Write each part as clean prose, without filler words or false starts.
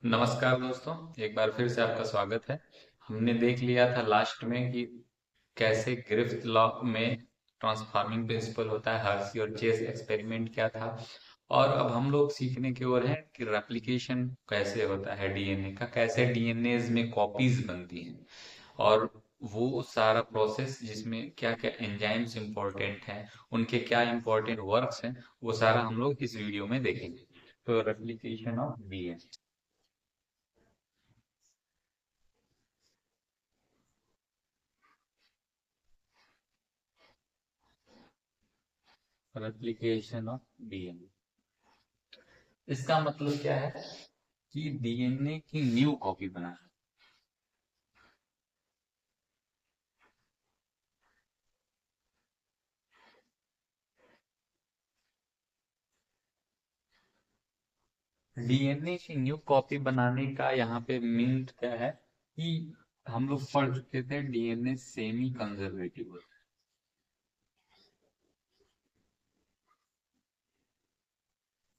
नमस्कार दोस्तों। एक बार फिर से आपका स्वागत है। हमने देख लिया था लास्ट में कि कैसे ग्रिफ्थ लॉ में ट्रांसफॉर्मिंग प्रिंसिपल होता है, हर्शी और चेस एक्सपेरिमेंट क्या था। और अब हम लोग सीखने की ओर हैं कि रेप्लिकेशन कैसे होता है डीएनए का, कैसे डीएनएज में कॉपीज बनती हैं और वो सारा प्रोसेस जिसमें क्या क्या एंजाइम्स इंपॉर्टेंट हैं, उनके क्या इंपॉर्टेंट वर्क्स हैं, वो सारा हम लोग इस वीडियो में देखेंगे। तो replication of DNA. Replication of DNA, इसका मतलब क्या है कि डीएनए की न्यू कॉपी बनाना। डीएनए की न्यू कॉपी बनाने का यहाँ पे मीन क्या है कि हम लोग पढ़ चुके थे डीएनए सेमी कंजर्वेटिव होता है,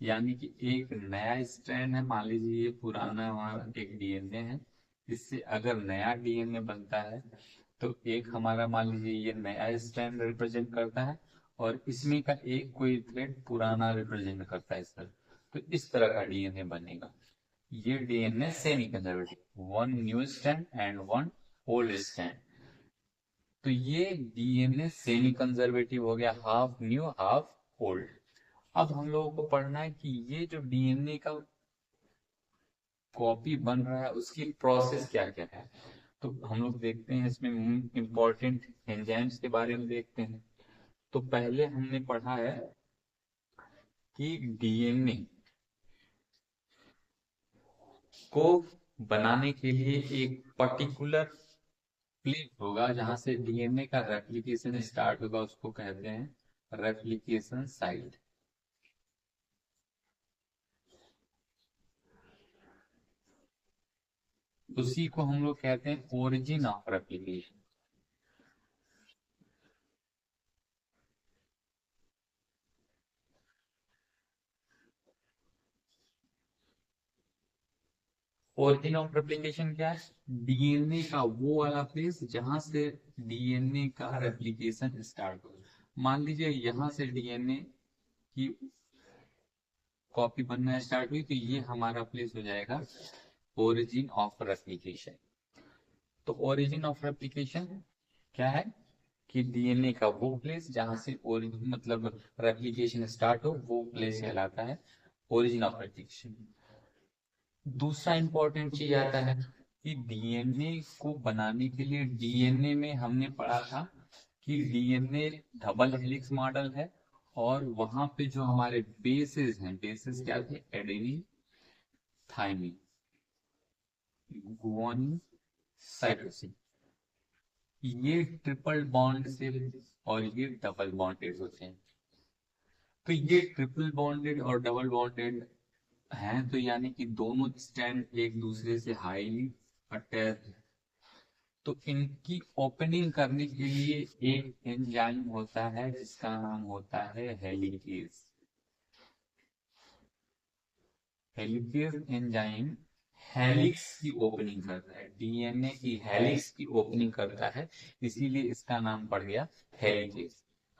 यानी कि एक नया स्ट्रैंड है। मान लीजिए ये पुराना हमारा एक डीएनए है, इससे अगर नया डीएनए बनता है तो एक हमारा मान लीजिए ये नया स्ट्रैंड रिप्रेजेंट करता है और इसमें का एक कोई थ्रेड पुराना रिप्रेजेंट करता है सर। तो इस तरह का डीएनए बनेगा। ये DNA semi conservative, one new strand and one old strand. तो ये डीएनए सेमी कंजर्वेटिव हो गया, हाफ न्यू हाफ ओल्ड। अब हम लोगों को पढ़ना है कि ये जो डीएनए का कॉपी बन रहा है उसकी प्रोसेस क्या क्या है। तो हम लोग देखते हैं इसमें इंपॉर्टेंट एंजाइम्स के बारे में देखते हैं। तो पहले हमने पढ़ा है कि डीएनए को बनाने के लिए एक पर्टिकुलर प्लेस होगा जहां से डीएनए का रेप्लिकेशन स्टार्ट होगा, उसको कहते हैं रेप्लिकेशन साइट। उसी को हम लोग कहते हैं origin of replication. Origin of replication क्या है? डीएनए का वो वाला प्लेस जहां से डीएनए का रेप्लिकेशन स्टार्ट हो। मान लीजिए यहां से डीएनए की कॉपी बनना स्टार्ट हुई तो ये हमारा प्लेस हो जाएगा ओरिजिन ऑफ रेप्लिकेशन। तो ओरिजिन ऑफ रेप्लिकेशन क्या है कि डीएनए का वो प्लेस जहां से ओरिजिन मतलब रेप्लिकेशन स्टार्ट हो, वो प्लेस कहलाता है ओरिजिन ऑफ रेप्लिकेशन। दूसरा इंपॉर्टेंट चीज आता है कि डीएनए को बनाने के लिए डीएनए में हमने पढ़ा था कि डीएनए डबल हेलिक्स मॉडल है और वहां पे जो हमारे बेसेस हैं, बेसेस क्या थे? Adenine, thymine, guanine, cytosine. ये ट्रिपल बॉन्ड से और ये डबल बॉन्डेड होते हैं। तो ये ट्रिपल बॉन्डेड और डबल बॉन्डेड हैं, तो यानी कि दोनों स्टैंड एक दूसरे से हाईली अटैच। तो इनकी ओपनिंग करने के लिए एक एंजाइम होता है जिसका नाम होता है हेलिकेज। हेलिकेज एंजाइम हेलिक्स की ओपनिंग करता है, डीएनए की हेलिक्स की ओपनिंग करता है, इसीलिए इसका नाम पड़ गया हेलिकेज।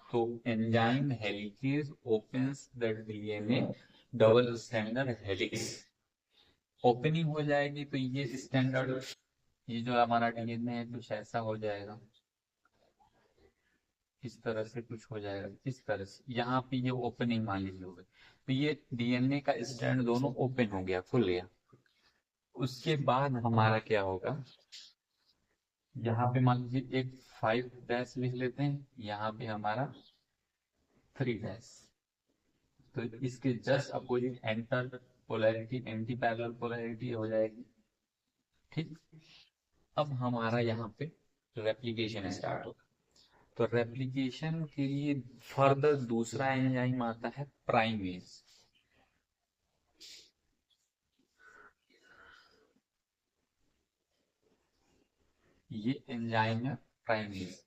तो enzyme helicase opens the DNA double standard helix. Opening हो जाएगी तो ये स्टैंडर्ड, ये जो हमारा डीएनए है कुछ ऐसा हो जाएगा, इस तरह से कुछ हो जाएगा। इस तरह से यहाँ पे ये ओपनिंग मान लीजिए हो गई, तो ये डीएनए का स्टैंड दोनों ओपन हो गया, खुल गया। उसके बाद हमारा क्या होगा, यहाँ पे मान लीजिए एक 5 डैश लिख लेते हैं, यहाँ पे हमारा 3 डैश। तो इसके just opposite enter polarity, anti parallel polarity हो जाएगी। ठीक। अब हमारा यहाँ पे रेप्लिकेशन स्टार्ट होगा। तो रेप्लिकेशन के लिए फर्दर दूसरा एंजाइम आता है प्राइमेज। ये एंजाइम है प्राइमेज।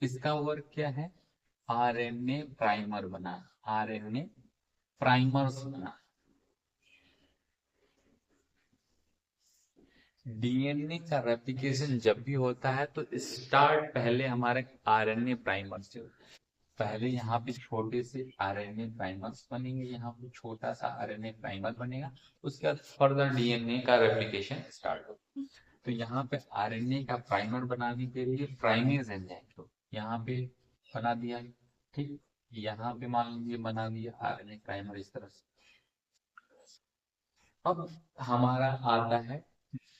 इसका वर्क क्या है? आरएनए प्राइमर बना, आरएनए प्राइमर्स बना। डीएनए का रेप्लिकेशन जब भी होता है तो स्टार्ट पहले हमारे आरएनए प्राइमर से होता है। पहले यहाँ पे छोटे से आरएनए प्राइमर्स बनेंगे, यहाँ पे छोटा सा आरएनए प्राइमर बनेगा, उसके बाद फर्दर डीएनए का रेप्लिकेशन स्टार्ट होगा। तो यहाँ पे आरएनए का प्राइमर बनाने के लिए प्राइमेज एंजाइम को यहाँ पे बना दिया, ठीक। यहाँ पे मान लीजिए बना दिया आरएनए प्राइमर इस तरह से। अब हमारा आता है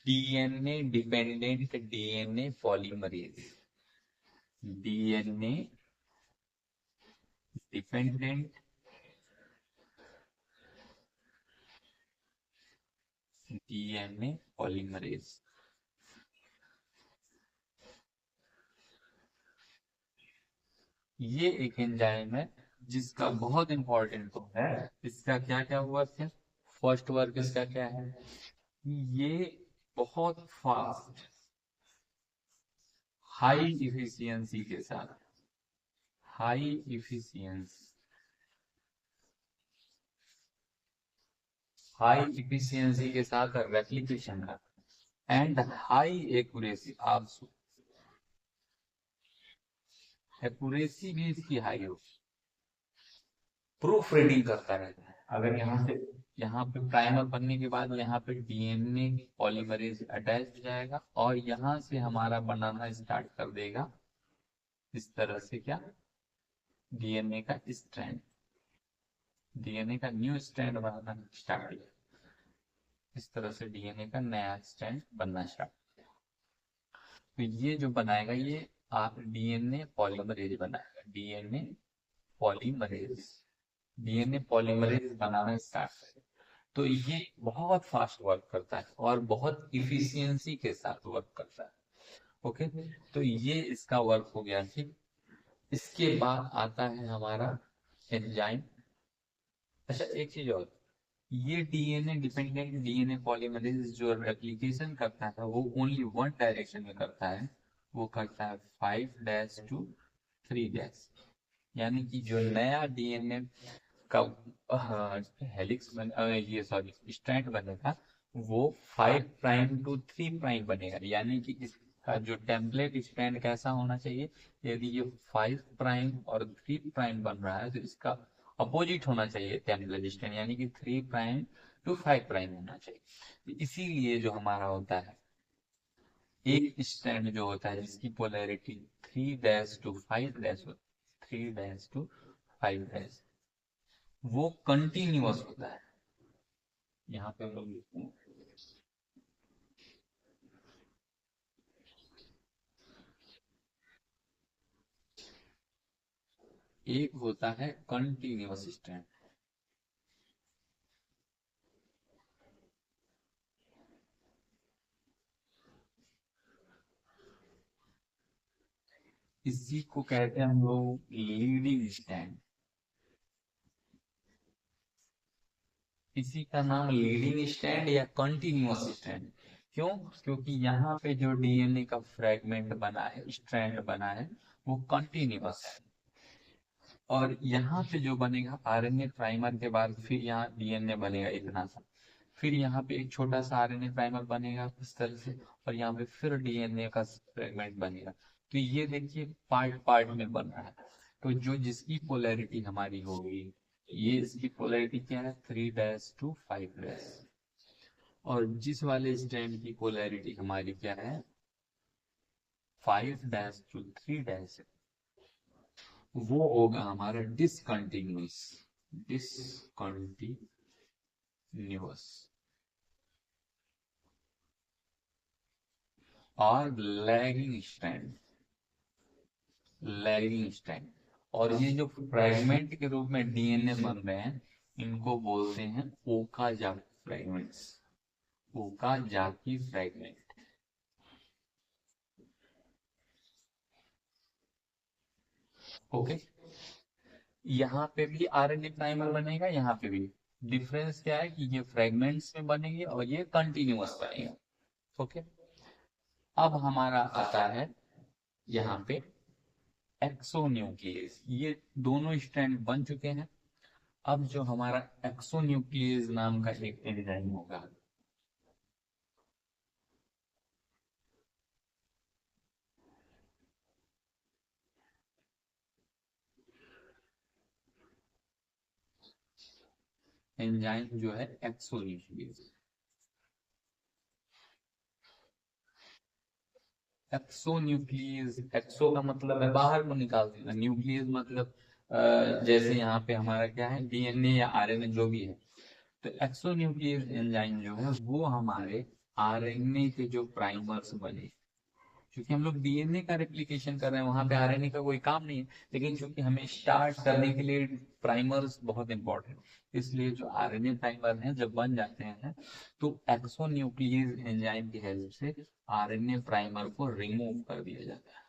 DNA dependent DNA polymerase. DNA dependent DNA polymerase. ये एक एंजाइम है जिसका बहुत इंपॉर्टेंट है। इसका क्या क्या वर्क है? फर्स्ट वर्क इसका क्या है? ये बहुत फास्ट हाई इफिशियंसी के साथ, हाई इफिशियंसी, हाई इफिशियंसी के साथ रेप्लिकेशन का and high accuracy also. Accuracy भी इसकी हाई हो, प्रूफ रीडिंग करता रहता है। अगर यहाँ पे प्राइमर बनने के बाद यहाँ पे डीएनए पॉलीमरेज अटैच हो जाएगा और यहाँ से हमारा बनाना स्टार्ट कर देगा इस तरह से, क्या, डीएनए का स्ट्रैंड, डीएनए का न्यू स्ट्रैंड बनाना स्टार्ट किया। इस तरह से डीएनए का नया स्ट्रैंड बनना स्टार्ट। तो ये जो बनाएगा ये आप डीएनए पॉलीमरेज बनाएगा, डीएनए पॉलीमरेज, डीएनए पॉलीमरेज बनाना स्टार्ट करेगा। तो ये बहुत फास्ट वर्क करता है और बहुत इफिशियंसी के साथ वर्क करता है। ओके, तो ये इसका वर्क हो गया, ठीक। इसके बाद आता है हमारा एंजाइम। अच्छा, एक चीज और, ये डीएनए डिपेंडेंट डीएनए पॉलीमरेज जो रेप्लिकेशन करता है वो ओनली वन डायरेक्शन में करता है, वो करता है 5-3 यानी कि जो नया डीएनए का हेलिक्स बन ये सॉरी स्ट्रैंड बनेगा वो 5' to 3' बनेगा। यानी कि इसका जो टेम्पलेट स्ट्रैंड कैसा होना चाहिए, यदि ये 5' और 3' बन रहा है तो इसका अपोजिट होना चाहिए टेम्पलेट स्ट्रैंड, यानी कि 3' to 5' होना चाहिए। इसीलिए जो हमारा होता है एक स्ट्रैंड जो होता है जिसकी पोलैरिटी 3' to 5' हो, 3' to 5' वो कंटिन्यूअस होता है। यहाँ पे हम लोग लिखते हैं एक होता है कंटिन्यूअस स्ट्रैंड। इसी को कहते हैं हम लोग लीडिंग स्ट्रैंड। इसी का नाम लीडिंग स्ट्रैंड या कंटिन्यूअस स्ट्रैंड। क्यों? क्योंकि यहाँ पे जो डीएनए का फ्रेगमेंट बना है, स्ट्रैंड बना है, वो कंटिन्यूअस है। और यहाँ पे जो बनेगा आरएनए प्राइमर के बाद फिर यहाँ डीएनए बनेगा इतना सा, फिर यहाँ पे एक छोटा सा आरएनए प्राइमर बनेगा इस तरह से, और यहाँ पे फिर डीएनए का फ्रेगमेंट बनेगा। तो ये देखिए पार्ट पार्ट में बन रहा है। तो जो जिसकी पोलैरिटी हमारी होगी, ये इसकी पोलैरिटी क्या है, 3' to 5'। और जिस वाले स्ट्रैंड की पोलैरिटी हमारी क्या है, 5' to 3' वो होगा हमारा डिसकंटिन्यूअस, डिसकंटिन्यूअस। और लैगिंग स्ट्रैंड, लैगिंग स्ट्रैंड। और ये जो फ्रेगमेंट के रूप में डीएनए बन रहे हैं इनको बोलते हैं Okazaki fragments, Okazaki fragment. Okay, यहाँ पे भी आरएनए प्राइमर बनेगा, यहाँ पे भी। डिफरेंस क्या है कि ये फ्रेगमेंट्स में बनेंगे और ये कंटिन्यूअस बनेगा। ओके, अब हमारा आता है यहाँ पे एक्सोन्यूक्लियस। ये दोनों स्ट्रैंड बन चुके हैं। अब जो हमारा एक्सोन्यूक्लियस नाम का एक एंजाइम होगा, एंजाइम जो है एक्सोन्यूक्लियस। एक्सोन्यूक्लियस, एक्सो का मतलब है बाहर को निकाल देना, न्यूक्लियस मतलब जैसे यहाँ पे हमारा क्या है, डीएनए या आरएनए जो भी है। तो एक्सोन्यूक्लियस एंजाइम जो है वो हमारे आरएनए के जो प्राइमर्स बने, क्योंकि हम लोग डीएनए का रेप्लिकेशन कर रहे हैं, वहां पे आरएनए का कोई काम नहीं है, लेकिन क्योंकि हमें स्टार्ट करने के लिए प्राइमर्स बहुत इंपॉर्टेंट, इसलिए जो आरएनए प्राइमर हैं जब बन जाते हैं तो एक्सोन्यूक्लियस एंजाइम की हेल्प से आरएनए प्राइमर को रिमूव कर दिया जाता है।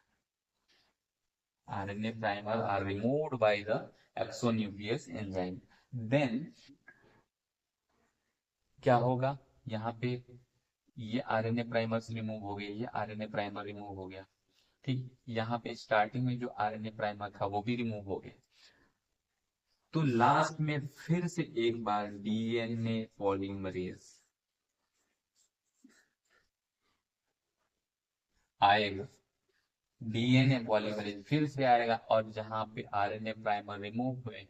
RNA primer are removed by the exonuclease enzyme. Then क्या होगा, यहाँ पे ये आरएनए प्राइमर से रिमूव हो गया, ये आरएनए प्राइमर रिमूव हो गया, ठीक। यहाँ पे स्टार्टिंग में जो आरएनए प्राइमर था वो भी रिमूव हो गया। तो लास्ट में फिर से एक बार डीएनए पॉलीमरेज आएगा, डीएनए पॉलीमरेज फिर से आएगा, और जहां पे आरएनए प्राइमर रिमूव हुए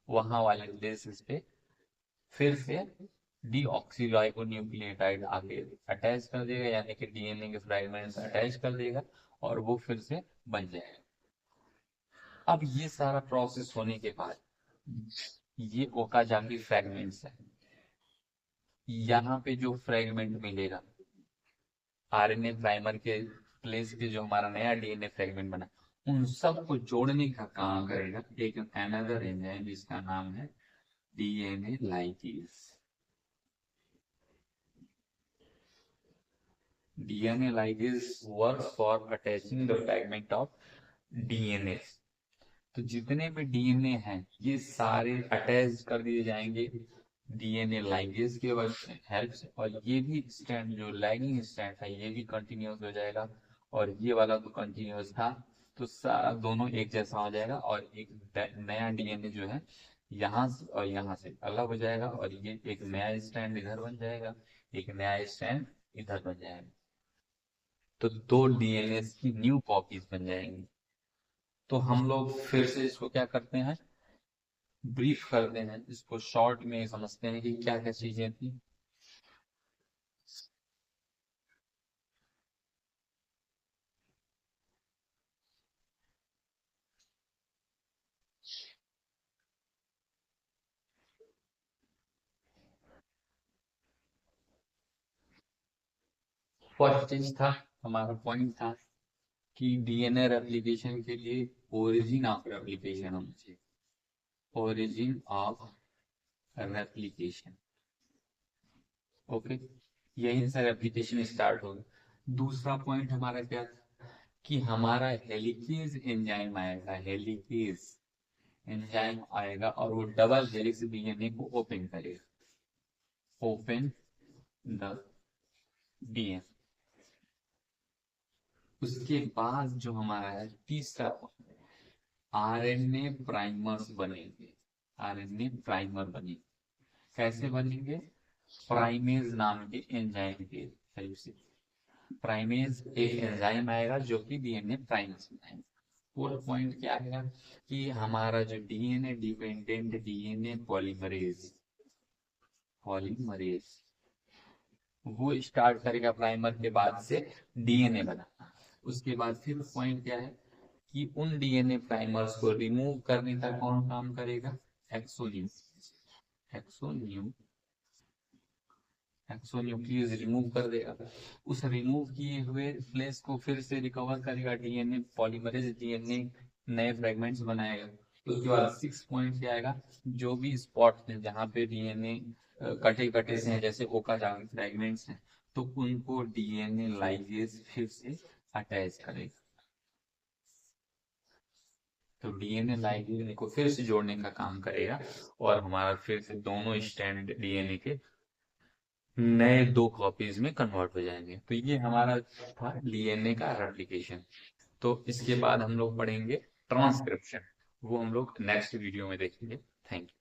वहां वाले प्लेसेस पे फिर से डीऑक्सीराइबोन्यूक्लियोटाइड आके अटैच कर देगा, यानी कि डीएनए के फ्रेगमेंट्स अटैच कर देगा और वो फिर से बन जाएगा। अब ये सारा प्रोसेस होने के बाद ये ओकाजाकी फ्रेगमेंट्स है, यहाँ पे जो फ्रेगमेंट मिलेगा आरएनए प्राइमर के प्लेस पे जो हमारा नया डीएनए फ्रेगमेंट बना, उन सबको जोड़ने का काम करेगा एक अनदर एंजाइम जिसका नाम है DNA ligase. DNA ligase work for attaching the fragment of DNA. तो जितने भी डीएनए हैं ये सारे अटैच कर दिए जाएंगे डीएनए लाइगेज के हेल्प से, और ये भी स्टैंड जो लैगिंग स्टैंड था ये भी कंटिन्यूस हो जाएगा, और ये वाला तो कंटिन्यूस था, तो सारा दोनों एक जैसा हो जाएगा, और एक नया डीएनए जो है यहाँ से और यहाँ से अलग हो जाएगा, और ये एक नया स्टैंड इधर बन जाएगा, एक नया स्टैंड इधर बन जाएगा, तो दो डीएनए की न्यू कॉपीज बन जाएंगी। तो हम लोग फिर से इसको क्या करते हैं, ब्रीफ करते हैं, इसको शॉर्ट में समझते हैं कि क्या क्या चीजें थी। फर्स्ट चीज था, हमारा पॉइंट था कि डीएनए रेप्लिकेशन के लिए ओरिजिन ऑफ रेप्लिकेशन होना चाहिए, ओरिजिन ऑफ रेप्लिकेशन, ओके, यहीं से रेप्लिकेशन स्टार्ट होगा। दूसरा पॉइंट हमारा क्या था कि हमारा हेलिकेज एंजाइम आएगा, हेलिकेज एंजाइम आएगा और वो डबल हेलिक्स डीएनए को ओपन करेगा, ओपन द डीएनए। उसके बाद जो हमारा है तीसरा, आरएनए प्राइमर्स बनेंगे, आरएनए प्राइमर बनेंगे, कैसे बनेंगे, प्राइमेज नाम के एंजाइम के हेल्प से। प्राइमेज एक एंजाइम आएगा जो कि डीएनए प्राइमर्स बनाएगा। फोर्थ पॉइंट क्या आएगा कि हमारा जो DNA dependent DNA polymerase, polymerase वो स्टार्ट करेगा प्राइमर के बाद से डीएनए बनाना। उसके बाद फिर पॉइंट क्या है कि उन डीएनए प्राइमर्स को रिमूव करने का कौन काम करेगा, एक्सोन्यूक्लियस, एक्सोन्यूक्लियस रिमूव कर देगा, उस रिमूव किए हुए प्लेस को फिर से रिकवर करेगा डीएनए पॉलीमरेज, डीएनए नए फ्रेगमेंट्स बनाएगा। उसके बाद सिक्स पॉइंट क्या आएगा, जो भी स्पॉट है जहाँ पे डीएनए कटे कटे से हैं जैसे ओकाजाकी फ्रेगमेंट्स हैं, तो उनको डीएनए लाइगेज फिर से अटैच करेगा, तो डीएनए लाइगेज को फिर से जोड़ने का काम करेगा, और हमारा फिर से दोनों स्टैंड डीएनए के नए दो कॉपीज में कन्वर्ट हो जाएंगे। तो ये हमारा था डीएनए का रेप्लिकेशन। तो इसके बाद हम लोग पढ़ेंगे ट्रांसक्रिप्शन, वो हम लोग नेक्स्ट वीडियो में देखेंगे। Thank you.